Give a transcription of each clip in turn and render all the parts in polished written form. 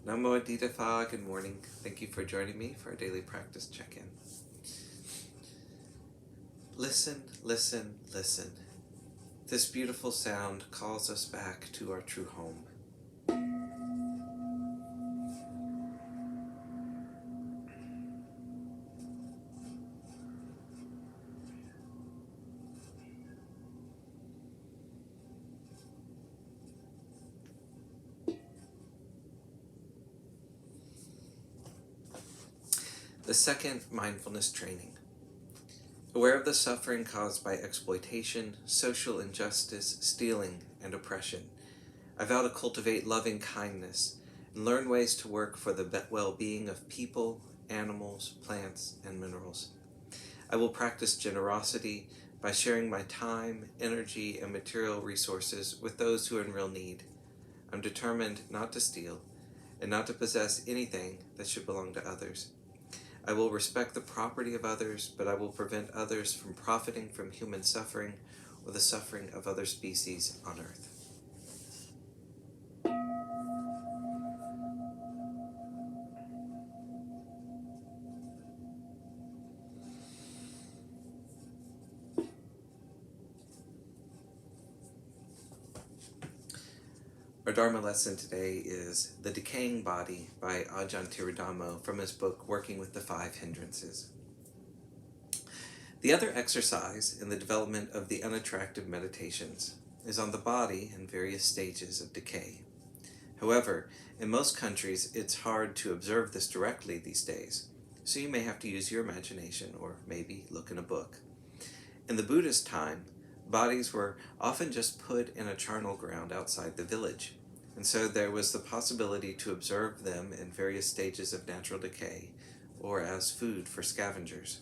Namo Adita Phat, good morning. Thank you for joining me for our daily practice check-in. Listen, listen, listen. This beautiful sound calls us back to our true home. The second mindfulness training. Aware of the suffering caused by exploitation, social injustice, stealing, and oppression, I vow to cultivate loving kindness and learn ways to work for the well-being of people, animals, plants, and minerals. I will practice generosity by sharing my time, energy, and material resources with those who are in real need. I'm determined not to steal and not to possess anything that should belong to others. I will respect the property of others, but I will prevent others from profiting from human suffering or the suffering of other species on earth. Our Dharma lesson today is The Decaying Body by Ajahn Thiradhammo from his book Working with the Five Hindrances. The other exercise in the development of the unattractive meditations is on the body in various stages of decay. However, in most countries it's hard to observe this directly these days, so you may have to use your imagination or maybe look in a book. In the Buddhist time, bodies were often just put in a charnel ground outside the village, and so there was the possibility to observe them in various stages of natural decay or as food for scavengers.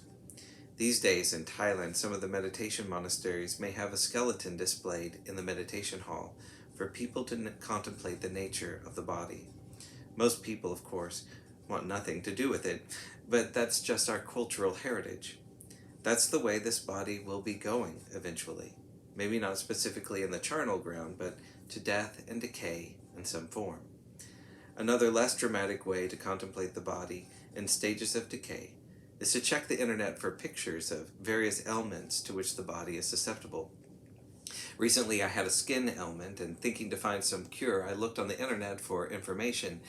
These days in Thailand, some of the meditation monasteries may have a skeleton displayed in the meditation hall for people to contemplate the nature of the body. Most people, of course, want nothing to do with it, but that's just our cultural heritage. That's the way this body will be going eventually. Maybe not specifically in the charnel ground, but to death and decay in some form. Another less dramatic way to contemplate the body in stages of decay is to check the internet for pictures of various ailments to which the body is susceptible. Recently I had a skin ailment, and thinking to find some cure, I looked on the internet for information.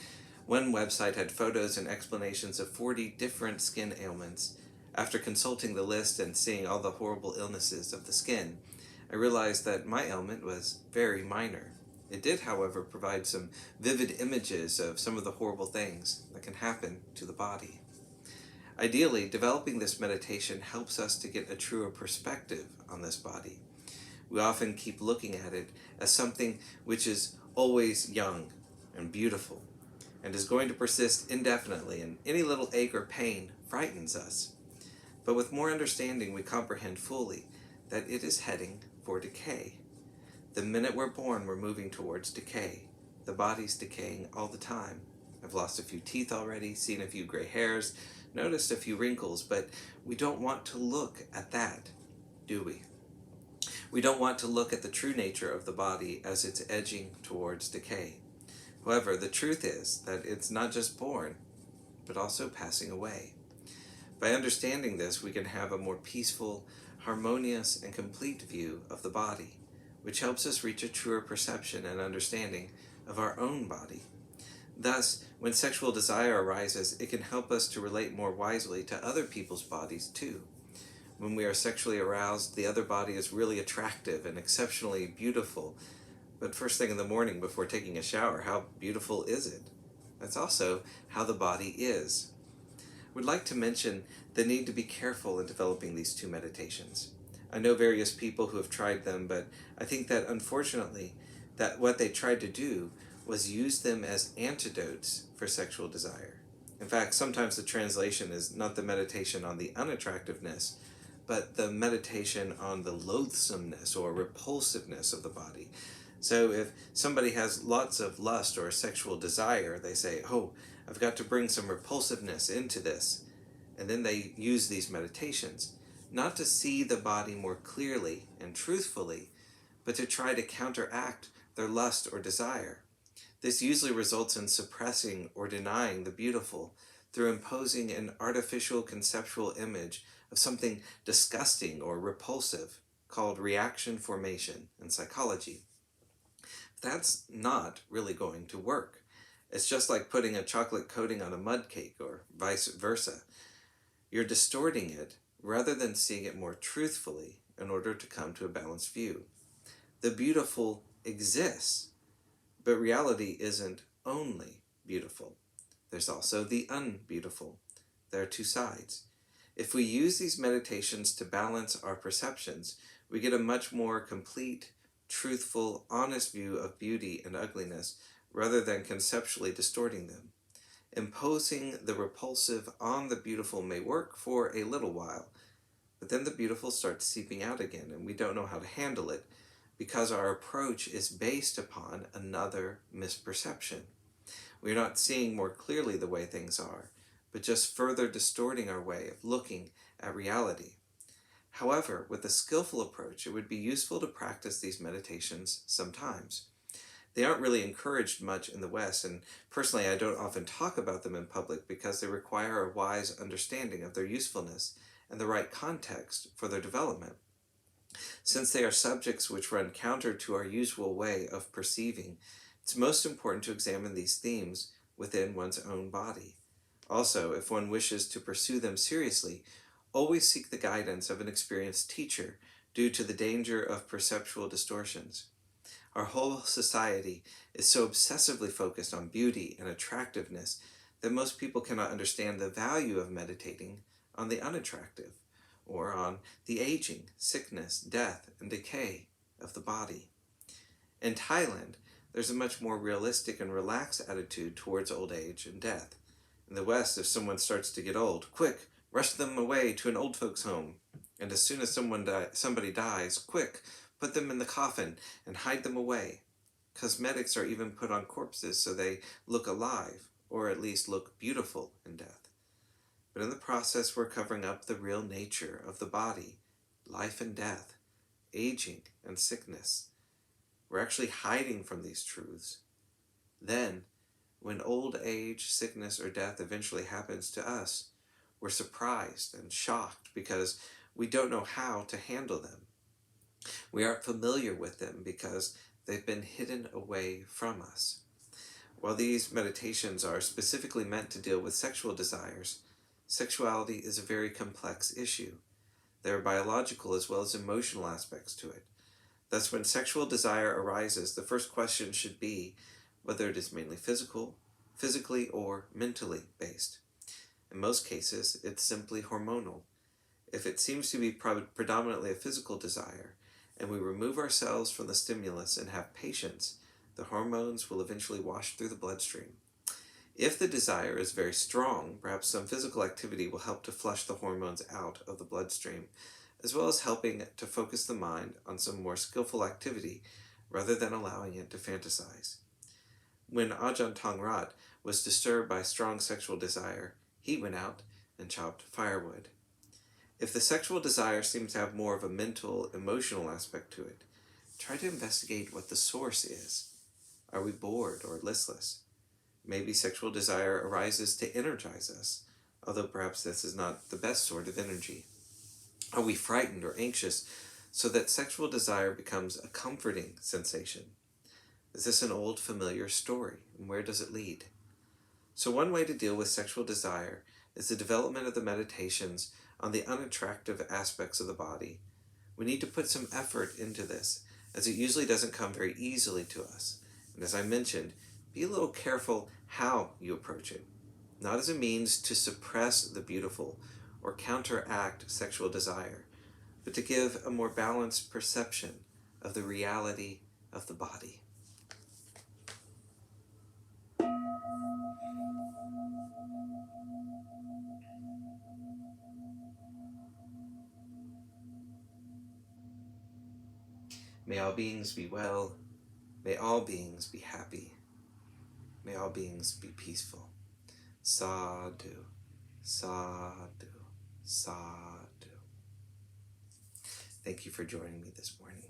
One website had photos and explanations of 40 different skin ailments. After consulting the list and seeing all the horrible illnesses of the skin, I realized that my ailment was very minor. It did, however, provide some vivid images of some of the horrible things that can happen to the body. Ideally, developing this meditation helps us to get a truer perspective on this body. We often keep looking at it as something which is always young and beautiful and is going to persist indefinitely, and any little ache or pain frightens us. But with more understanding, we comprehend fully that it is heading for decay. The minute we're born, we're moving towards decay. The body's decaying all the time. I've lost a few teeth already, seen a few gray hairs, noticed a few wrinkles, but we don't want to look at that, do we? We don't want to look at the true nature of the body as it's edging towards decay. However, the truth is that it's not just born, but also passing away. By understanding this, we can have a more peaceful, harmonious, and complete view of the body, which helps us reach a truer perception and understanding of our own body. Thus, when sexual desire arises, it can help us to relate more wisely to other people's bodies too. When we are sexually aroused, the other body is really attractive and exceptionally beautiful. But first thing in the morning before taking a shower, how beautiful is it? That's also how the body is. We'd like to mention the need to be careful in developing these two meditations. I know various people who have tried them, but I think that unfortunately that what they tried to do was use them as antidotes for sexual desire. In fact, sometimes the translation is not the meditation on the unattractiveness, but the meditation on the loathsomeness or repulsiveness of the body. So if somebody has lots of lust or sexual desire, they say, oh, I've got to bring some repulsiveness into this. And then they use these meditations, not to see the body more clearly and truthfully, but to try to counteract their lust or desire. This usually results in suppressing or denying the beautiful through imposing an artificial conceptual image of something disgusting or repulsive, called reaction formation in psychology. That's not really going to work. It's just like putting a chocolate coating on a mud cake or vice versa. You're distorting it rather than seeing it more truthfully in order to come to a balanced view. The beautiful exists, but reality isn't only beautiful. There's also the unbeautiful. There are two sides. If we use these meditations to balance our perceptions, we get a much more complete, truthful, honest view of beauty and ugliness rather than conceptually distorting them. Imposing the repulsive on the beautiful may work for a little while, but then the beautiful starts seeping out again and we don't know how to handle it because our approach is based upon another misperception. We're not seeing more clearly the way things are, but just further distorting our way of looking at reality. However, with a skillful approach, it would be useful to practice these meditations sometimes. They aren't really encouraged much in the West, and personally I don't often talk about them in public because they require a wise understanding of their usefulness and the right context for their development. Since they are subjects which run counter to our usual way of perceiving, it's most important to examine these themes within one's own body. Also, if one wishes to pursue them seriously, always seek the guidance of an experienced teacher due to the danger of perceptual distortions. Our whole society is so obsessively focused on beauty and attractiveness that most people cannot understand the value of meditating on the unattractive, or on the aging, sickness, death, and decay of the body. In Thailand, there's a much more realistic and relaxed attitude towards old age and death. In the West, if someone starts to get old, quick, rush them away to an old folks' home. And as soon as somebody dies, quick, put them in the coffin and hide them away. Cosmetics are even put on corpses so they look alive, or at least look beautiful in death. But in the process, we're covering up the real nature of the body, life and death, aging and sickness. We're actually hiding from these truths. Then, when old age, sickness, or death eventually happens to us, we're surprised and shocked because we don't know how to handle them. We aren't familiar with them because they've been hidden away from us. While these meditations are specifically meant to deal with sexual desires, sexuality is a very complex issue. There are biological as well as emotional aspects to it. Thus, when sexual desire arises, the first question should be whether it is mainly physically or mentally based. In most cases, it's simply hormonal. If it seems to be predominantly a physical desire, and we remove ourselves from the stimulus and have patience, the hormones will eventually wash through the bloodstream. If the desire is very strong, perhaps some physical activity will help to flush the hormones out of the bloodstream, as well as helping to focus the mind on some more skillful activity rather than allowing it to fantasize. When Ajahn Thiradhammo was disturbed by strong sexual desire, he went out and chopped firewood. If the sexual desire seems to have more of a mental, emotional aspect to it, try to investigate what the source is. Are we bored or listless? Maybe sexual desire arises to energize us, although perhaps this is not the best sort of energy. Are we frightened or anxious so that sexual desire becomes a comforting sensation? Is this an old familiar story, and where does it lead? So one way to deal with sexual desire is the development of the meditations on the unattractive aspects of the body. We need to put some effort into this, as it usually doesn't come very easily to us. And as I mentioned, be a little careful how you approach it, not as a means to suppress the beautiful or counteract sexual desire, but to give a more balanced perception of the reality of the body. May all beings be well. May all beings be happy. May all beings be peaceful. Sadhu, sadhu, sadhu. Thank you for joining me this morning.